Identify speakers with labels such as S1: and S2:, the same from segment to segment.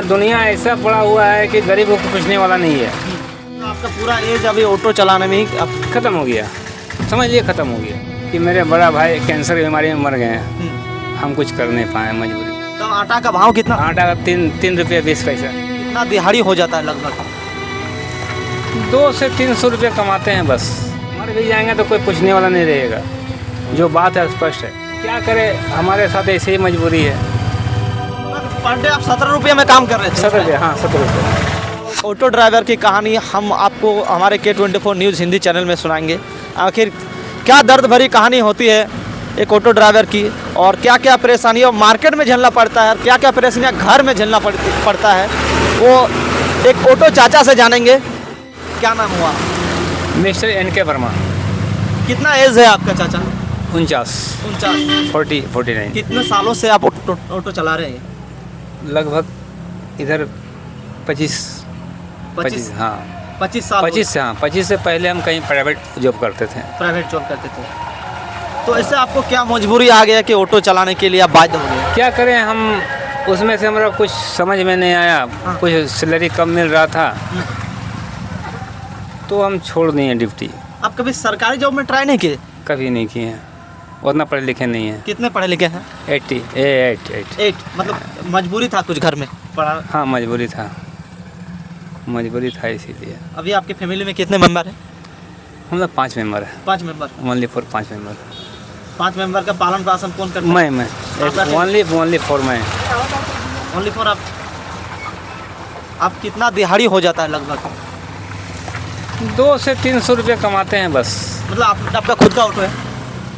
S1: दुनिया ऐसा पड़ा हुआ है कि गरीब को पूछने वाला नहीं है।
S2: आपका पूरा एज अभी ऑटो चलाने में ही अब
S1: ख़त्म हो गया, समझ लिए ख़त्म हो गया कि मेरे बड़ा भाई कैंसर की बीमारी में मर गए हैं, हम कुछ कर नहीं पाए मजबूरी।
S2: तो आटा का भाव कितना?
S1: आटा का 3 रुपये 20 पैसा।
S2: कितना दिहाड़ी हो जाता है लगभग?
S1: 200 से 300 रुपये कमाते हैं बस। मर भी जाएंगे तो कोई पूछने वाला नहीं रहेगा। जो बात है स्पष्ट है, क्या करे, हमारे साथ ऐसे ही मजबूरी है।
S2: पर डे आप 17 रुपये में काम कर रहे थे?
S1: 17 रुपये, हाँ 17 रुपये।
S2: ऑटो ड्राइवर की कहानी हम आपको हमारे K24 न्यूज़ हिंदी चैनल में सुनाएंगे। आखिर क्या दर्द भरी कहानी होती है एक ऑटो ड्राइवर की, और क्या क्या परेशानियाँ मार्केट में झेलना पड़ता है, और क्या क्या परेशानियाँ घर में झेलना पड़ता है, वो एक ऑटो चाचा से जानेंगे। क्या नाम हुआ?
S1: Mister NK Verma.
S2: कितना एज है आपका चाचा?
S1: 49 49।
S2: कितने सालों से आप ऑटो चला रहे हैं?
S1: लगभग इधर 25 हाँ
S2: 25 साल?
S1: 25 से पहले हम कहीं प्राइवेट जॉब करते थे।
S2: प्राइवेट जॉब करते थे। तो इससे आपको क्या मजबूरी आ गया कि ऑटो चलाने के लिए आप बाध्य हो गए?
S1: क्या करें हम, उसमें से हमारा कुछ समझ में नहीं आया। कुछ सैलरी कम मिल रहा था तो हम छोड़ दिए ड्यूटी।
S2: आप कभी सरकारी जॉब में ट्राई नहीं किए?
S1: कभी नहीं किए हैं, उतना पढ़े लिखे नहीं हैं।
S2: कितने पढ़े लिखे हैं?
S1: 8
S2: मतलब मजबूरी था कुछ घर में पढ़ा?
S1: हाँ मजबूरी था इसीलिए।
S2: अभी आपके फैमिली में कितने मेंबर हैं?
S1: हम लोग 5 मेंबर हैं।
S2: 5 member?
S1: Only for 5 member.
S2: 5 member का पालन पोषण कौन करता है?
S1: मैं ओनली फॉर मैं।
S2: ओनली फॉर आप कितना दिहाड़ी हो जाता है लगभग?
S1: 200 से 300 रुपये कमाते हैं बस।
S2: मतलब आपका खुद का ऑटो है?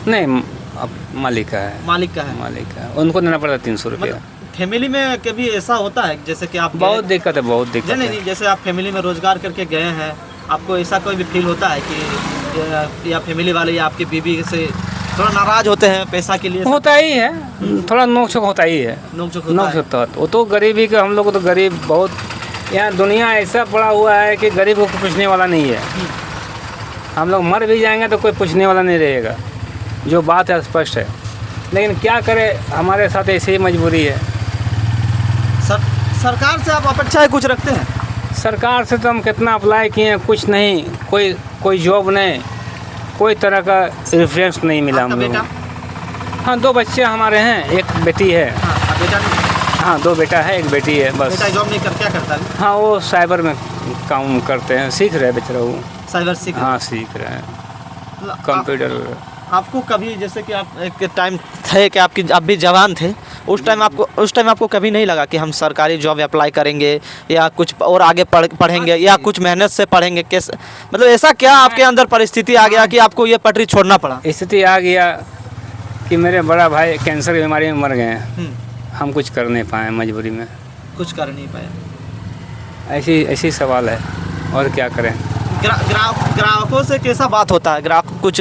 S1: नहीं, अब मालिक का है।
S2: मालिक का है।
S1: उनको देना पड़ता 300 रुपया।
S2: फैमिली में कभी ऐसा होता है जैसे कि आप
S1: बहुत दिक्कत है।
S2: नहीं, जैसे आप फैमिली में रोजगार करके गए हैं, आपको ऐसा कोई भी फील होता है कि या फैमिली वाले या आपकी बीवी से थोड़ा नाराज होते हैं पैसा के लिए?
S1: होता ही है, थोड़ा नोक-झोंक होता ही है।
S2: नोक-झोंक
S1: होता है। वो तो गरीबी का, हम लोग तो गरीब बहुत, यहाँ दुनिया ऐसा पड़ा हुआ है कि गरीब को पूछने वाला नहीं है। हम लोग मर भी जाएंगे तो कोई पूछने वाला नहीं रहेगा। जो बात है स्पष्ट है, लेकिन क्या करें, हमारे साथ ऐसे ही मजबूरी है।
S2: सरकार से आप अपेक्षाएं कुछ रखते हैं?
S1: सरकार से तो हम कितना अप्लाई किए हैं, कुछ नहीं, कोई जॉब नहीं, कोई तरह का रेफरेंस नहीं मिला हम लोगों को। हाँ 2 बच्चे हमारे हैं, एक बेटी है। हाँ 2 बेटा है, एक बेटी है बस।
S2: बेटा जॉब नहीं कर, क्या करता है?
S1: हाँ वो साइबर में काम करते हैं, सीख रहे हैं बेचारा वो।
S2: साइबर सीख
S1: रहे हैं कंप्यूटर।
S2: आपको कभी, जैसे कि आप एक टाइम थे कि आप भी जवान थे, उस टाइम आपको कभी नहीं लगा कि हम सरकारी जॉब अप्लाई करेंगे या कुछ और आगे पढ़ेंगे या कुछ मेहनत से पढ़ेंगे? कैसे, मतलब ऐसा क्या आपके अंदर परिस्थिति आ गया कि आपको ये पटरी छोड़ना पड़ा?
S1: स्थिति आ गया कि मेरे बड़ा भाई कैंसर की बीमारी में मर गए हैं, हम कुछ कर नहीं पाए मजबूरी में। कुछ कर नहीं पाए, ऐसी सवाल है, और क्या करें।
S2: ग्राहकों से कैसा बात होता है? ग्राहक कुछ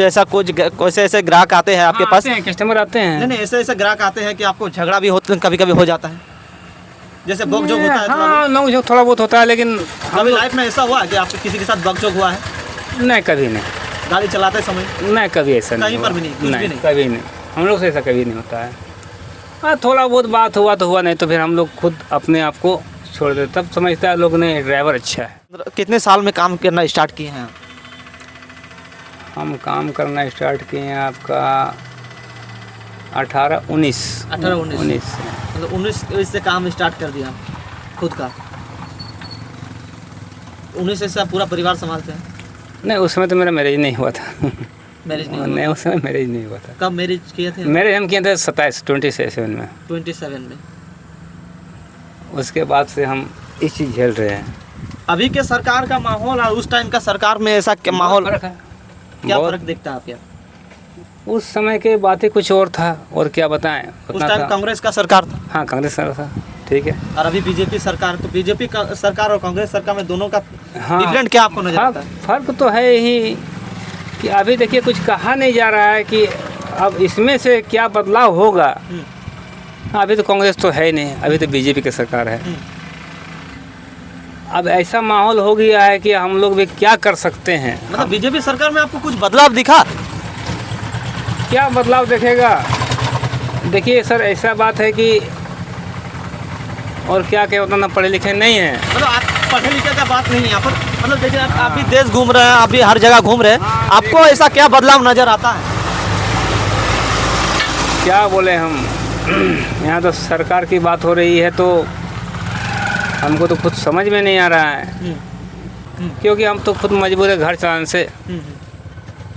S2: ऐसे ग्राहक आते हैं आपके पास?
S1: कस्टमर आते हैं।
S2: नहीं, ऐसे ग्राहक आते हैं कि आपको झगड़ा भी होता है, कभी हो जाता है, जैसे बकझोक होता है?
S1: हाँ नोक-झोंक थोड़ा बहुत होता है, लेकिन
S2: कभी लाइफ में ऐसा हुआ कि आपको किसी के साथ बकझोक हुआ है?
S1: नहीं, कभी नहीं।
S2: गाड़ी चलाते समय? नहीं,
S1: कभी ऐसा नहीं,
S2: कहीं पर भी नहीं, कुछ भी नहीं,
S1: कभी नहीं। हम लोग से ऐसा कभी नहीं होता है। हाँ थोड़ा बहुत बात हुआ तो हुआ, नहीं तो फिर हम लोग खुद अपने आप को छोड़ देते, तब समझता है लोग ने ड्राइवर अच्छा है।
S2: कितने साल में काम करना स्टार्ट किए हैं?
S1: हम काम करना स्टार्ट किए हैं आपका 18-19
S2: मतलब 19 से काम स्टार्ट कर दिया खुद का? 19 से पूरा परिवार संभालते हैं? नहीं,
S1: उस समय तो मेरा मैरिज नहीं हुआ था।
S2: मैरिज
S1: नहीं, उस समय मैरिज नहीं हुआ था।
S2: कब मैरिज किए थे?
S1: मैरिज हम किए थे 27 में।
S2: 27 में।
S1: उसके बाद से हम इस चीज़ झेल रहे हैं।
S2: अभी के सरकार का माहौल और उस टाइम का सरकार में ऐसा क्या माहौल है? क्या फर्क दिखता है आपके?
S1: उस समय के बातें कुछ और था, और क्या बताएं।
S2: उस टाइम कांग्रेस का सरकार था।
S1: हाँ कांग्रेस सरकार था, ठीक है।
S2: और अभी बीजेपी सरकार, तो बीजेपी सरकार और कांग्रेस सरकार में दोनों का डिफरेंट क्या आपको नजर आता है?
S1: फर्क तो है ही कि अभी देखिए कुछ कहा नहीं जा रहा है कि अब इसमें से क्या बदलाव होगा। अभी तो कांग्रेस तो है ही नहीं, अभी तो बीजेपी की सरकार है। अब ऐसा माहौल हो गया है कि हम लोग भी क्या कर सकते हैं।
S2: मतलब बीजेपी सरकार में आपको कुछ बदलाव दिखा?
S1: क्या बदलाव दिखेगा? देखिए सर, ऐसा बात है कि और क्या क्या उतना पढ़े लिखे नहीं हैं।
S2: मतलब आप पढ़े लिखे का बात नहीं है यहाँ पर, मतलब देखिए आप भी देश घूम रहे हैं, आप भी हर जगह घूम रहे हैं, आपको ऐसा क्या बदलाव नज़र आता है?
S1: क्या बोले हम, यहाँ तो सरकार की बात हो रही है तो हमको तो खुद समझ में नहीं आ रहा है, क्योंकि हम तो खुद मजबूर है घर चलाने से,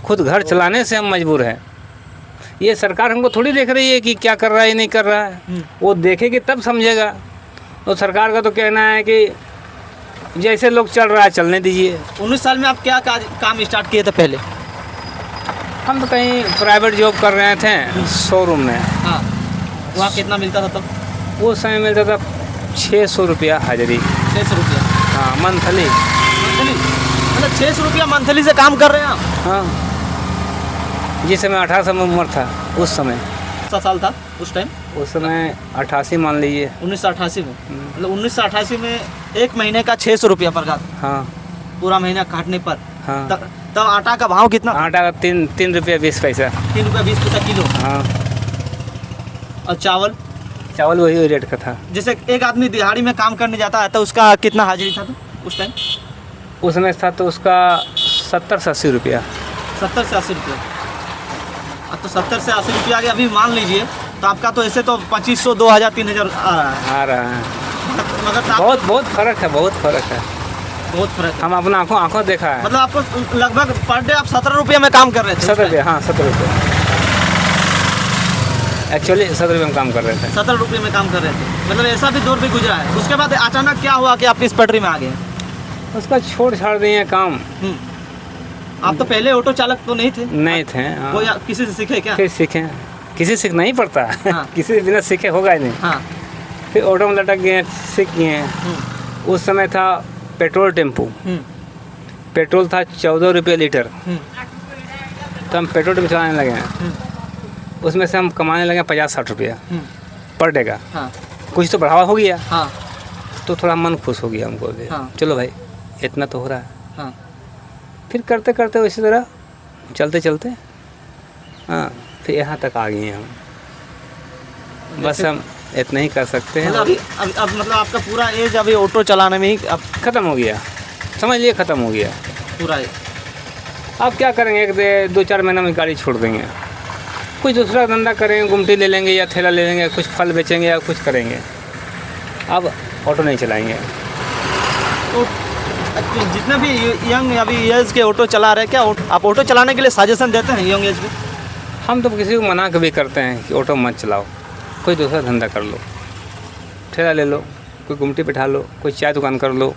S1: खुद घर चलाने से हम मजबूर हैं। ये सरकार हमको थोड़ी देख रही है कि क्या कर रहा है नहीं कर रहा है, वो देखेगी तब समझेगा। तो सरकार का तो कहना है कि जैसे लोग चल रहा है चलने दीजिए।
S2: 19 साल में आप क्या काम स्टार्ट किए थे पहले?
S1: हम तो कहीं प्राइवेट जॉब कर रहे थे शोरूम में।
S2: हाँ, वहाँ कितना मिलता था तब?
S1: वो समय मिलता था 600 रुपया हाजिरी।
S2: 600 रुपया?
S1: हाँ, मंथली।
S2: मतलब 600 रुपया मंथली से काम कर रहे हैं आप?
S1: हाँ, जिस समय 18 साल उम्र था उस समय।
S2: 7 साल था उस टाइम?
S1: उस समय 88 मान लीजिए।
S2: 1988 में? मतलब 1988 में एक महीने का 600 रुपया पगार?
S1: हाँ,
S2: पूरा महीना काटने पर?
S1: हाँ।
S2: तब आटा का भाव कितना?
S1: आटा का 3 रुपया 20 पैसा।
S2: 3 रुपया 20 पैसा किलो?
S1: हाँ।
S2: और चावल?
S1: चावल वही रेट का था।
S2: जैसे एक आदमी दिहाड़ी में काम करने जाता है तो उसका कितना हाजिरी था तो उस टाइम?
S1: उस समय था तो उसका 70 से 80 रुपया।
S2: 70 से 80 रुपया? तो 70 से 80 रुपया आगे अभी मान लीजिए तो आपका तो ऐसे तो 2500, 2000, 3000 आ रहा है। मगर
S1: बहुत फर्क है, बहुत फर्क है।
S2: बहुत फर्क है।
S1: हम अपना आंखों देखा है।
S2: मतलब आपको लगभग पर डे आप 17 रुपये में काम कर रहे थे?
S1: 17 रुपये, हाँ 17 रुपये। एक्चुअली 17 रुपये में काम कर रहे थे।
S2: 17 रुपये में काम कर रहे थे, मतलब ऐसा भी दौर भी गुजरा है। उसके बाद अचानक क्या हुआ कि आप इस पटरी में आ गए?
S1: उसका छोड़ छाड़ दिए काम।
S2: आप तो पहले ऑटो चालक तो नहीं थे?
S1: नहीं थे। हाँ।
S2: कोई किसी से सीखे क्या?
S1: फिर सीखे, किसी सीखना ही पड़ता है।
S2: हाँ।
S1: किसी बिना सीखे होगा ही नहीं।
S2: हाँ।
S1: फिर ऑटो में लटक गए, सीख गए। उस समय था पेट्रोल टेम्पू। पेट्रोल था 14 रुपये लीटर। तो हम पेट्रोल टेम्पू चलाने लगे हैं। उसमें से हम कमाने लगे 50-60 रुपया पर डे का।
S2: हाँ।
S1: कुछ तो बढ़ावा हो गया।
S2: हाँ।
S1: तो थोड़ा मन खुश हो गया हमको।
S2: हाँ।
S1: चलो भाई इतना तो हो रहा है।
S2: हाँ।
S1: फिर करते करते इसी तरह चलते चलते हाँ फिर यहाँ तक आ गए हैं हम। बस हम इतना ही कर सकते हैं।
S2: मतलब अब मतलब आपका पूरा एज अभी ऑटो चलाने में ही अब
S1: ख़त्म हो गया, समझ लिए ख़त्म हो गया
S2: पूरा।
S1: अब क्या करेंगे, 2-4 महीना में गाड़ी छोड़ देंगे, कुछ दूसरा धंधा करेंगे, गुमटी ले लेंगे या ठेला ले लेंगे, कुछ फल बेचेंगे या कुछ करेंगे। अब ऑटो नहीं चलाएंगे।
S2: तो जितने भी यंग अभी एज के ऑटो चला रहे हैं, क्या आप ऑटो चलाने के लिए सजेशन देते हैं यंग एज में?
S1: हम तो किसी को मना कभी करते हैं कि ऑटो मत चलाओ, कोई दूसरा धंधा कर लो, ठेला ले लो, कोई गुमटी बैठा लो, कोई चाय दुकान कर लो,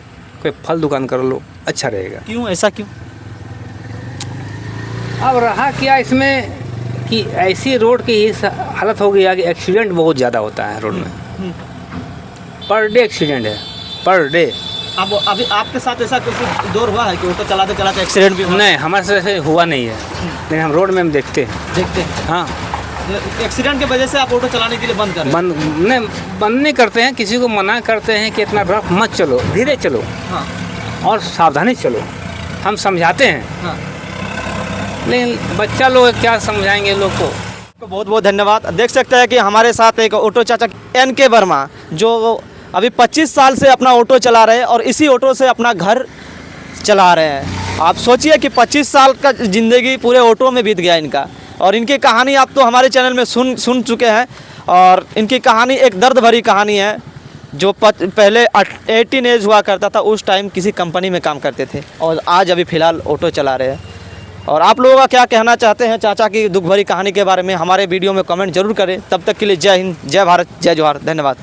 S1: कोई फल दुकान कर लो, अच्छा रहेगा।
S2: क्यों, ऐसा क्यों?
S1: अब रहा क्या इसमें कि ऐसी रोड की ही हालत हो गई है कि एक्सीडेंट बहुत ज़्यादा होता है रोड में। पर डे एक्सीडेंट है, पर डे।
S2: अब अभी आपके साथ ऐसा कुछ दौर हुआ है कि ऑटो चलाते चलाते एक्सीडेंट भी हुआ?
S1: नहीं, हमारे साथ ऐसे हुआ नहीं है, लेकिन हम रोड में हम देखते हैं। हाँ,
S2: एक्सीडेंट की वजह से आप ऑटो चलाने के लिए बंद कर रहे हैं?
S1: बंद नहीं करते हैं, किसी को मना करते हैं कि इतना रफ मत चलो, धीरे चलो।
S2: हाँ।
S1: और सावधानी चलो, हम समझाते हैं।
S2: हाँ।
S1: लेकिन बच्चा लोग क्या समझाएंगे लोग को।
S2: बहुत बहुत धन्यवाद। देख सकते हैं कि हमारे साथ एक ऑटो चाचा NK वर्मा, जो अभी 25 साल से अपना ऑटो चला रहे हैं और इसी ऑटो से अपना घर चला रहे हैं। आप सोचिए कि 25 साल का ज़िंदगी पूरे ऑटो में बीत गया इनका, और इनकी कहानी आप तो हमारे चैनल में सुन चुके हैं। और इनकी कहानी एक दर्द भरी कहानी है। जो पहले 18 एज हुआ करता था उस टाइम किसी कंपनी में काम करते थे, और आज अभी फ़िलहाल ऑटो चला रहे हैं। और आप लोगों का क्या कहना चाहते हैं चाचा की दुख भरी कहानी के बारे में, हमारे वीडियो में कमेंट जरूर करें। तब तक के लिए जय हिंद, जय भारत, जय जोहार, धन्यवाद।